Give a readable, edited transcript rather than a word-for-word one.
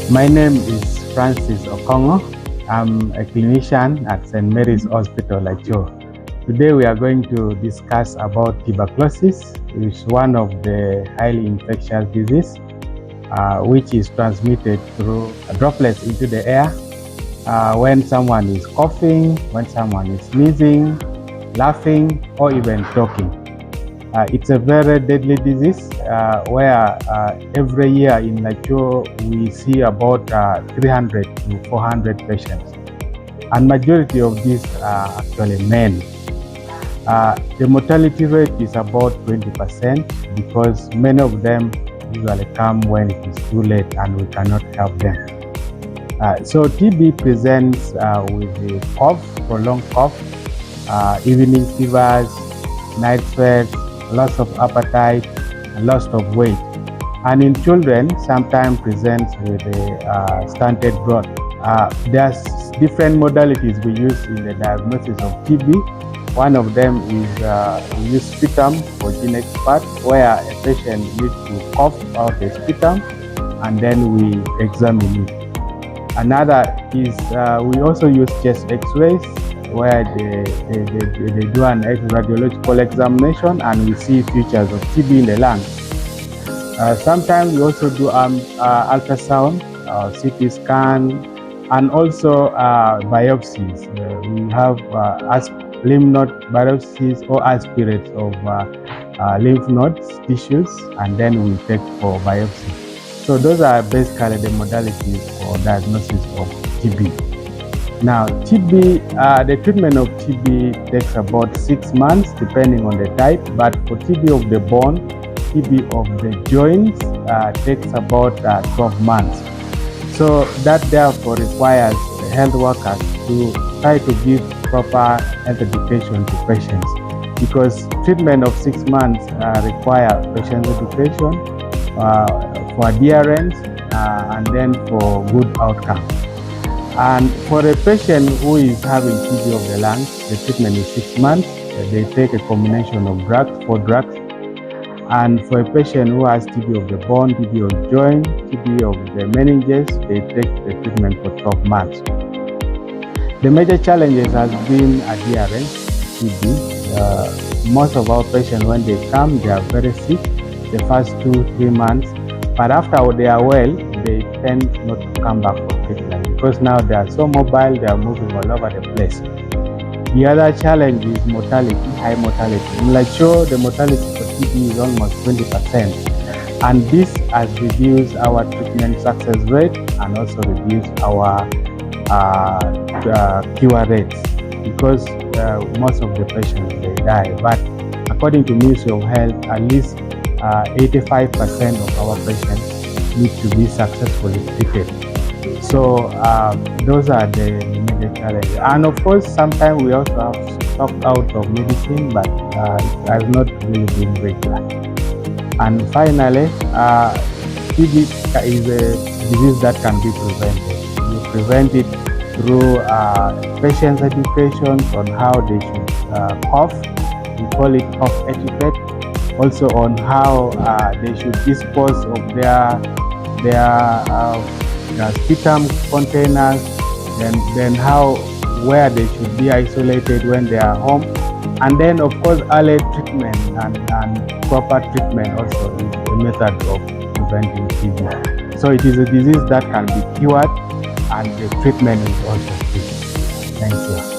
My name is Francis Okongo. I'm a clinician at St. Mary's Hospital, Lacor. Today we are going to discuss about tuberculosis, which is one of the highly infectious disease, which is transmitted through droplets into the air when someone is coughing, when someone is sneezing, laughing, or even talking. It's a very deadly disease where every year in Lacor we see about 300 to 400 patients, and majority of these are actually men. The mortality rate is about 20% because many of them usually come when it is too late and we cannot help them. So TB presents with the cough, prolonged cough, evening fevers, night sweats, loss of appetite, and loss of weight. And in children, sometimes presents with a stunted growth. There's different modalities we use in the diagnosis of TB. One of them is we use sputum for gene expert, where a patient needs to cough out the sputum and then we examine it. Another is we also use chest x-rays, where they do an radiological examination and we see features of TB in the lungs. Sometimes we also do ultrasound, CT scan, and also biopsies. We have lymph node biopsies or aspirates of lymph nodes, tissues, and then we take for biopsy. So those are basically the modalities for diagnosis of TB. Now, TB, the treatment of TB takes about 6 months depending on the type, but for TB of the bone, TB of the joints takes about 12 months. So that therefore requires health workers to try to give proper health education to patients, because treatment of 6 months require patient education for adherence and then for good outcome. And for a patient who is having TB of the lungs, the treatment is 6 months. They take a combination of drugs, 4 drugs. And for a patient who has TB of the bone, TB of joint, TB of the meninges, they take the treatment for 12 months. The major challenges has been adherence, TB. Most of our patients, when they come, they are very sick the first 2-3 months. But after they are well, they tend not to come back for treatment because now they are so mobile, they are moving all over the place. The other challenge is mortality, high mortality. In Lacor, the mortality for TB is almost 20%. And this has reduced our treatment success rate and also reduced our cure rates, because most of the patients, they die. But according to Ministry of Health, at least 85% of our patients need to be successfully treated. So those are the major challenges. And of course, sometimes we also have stock out of medicine, but it has not really been regular. And finally, TB is a disease that can be prevented. You prevent it through patients' education on how they should cough. We call it cough etiquette. Also on how they should dispose of their sputum containers, then where they should be isolated when they are home, and then of course early treatment and proper treatment also is a method of preventing TB. So it is a disease that can be cured, and the treatment is also free. Thank you.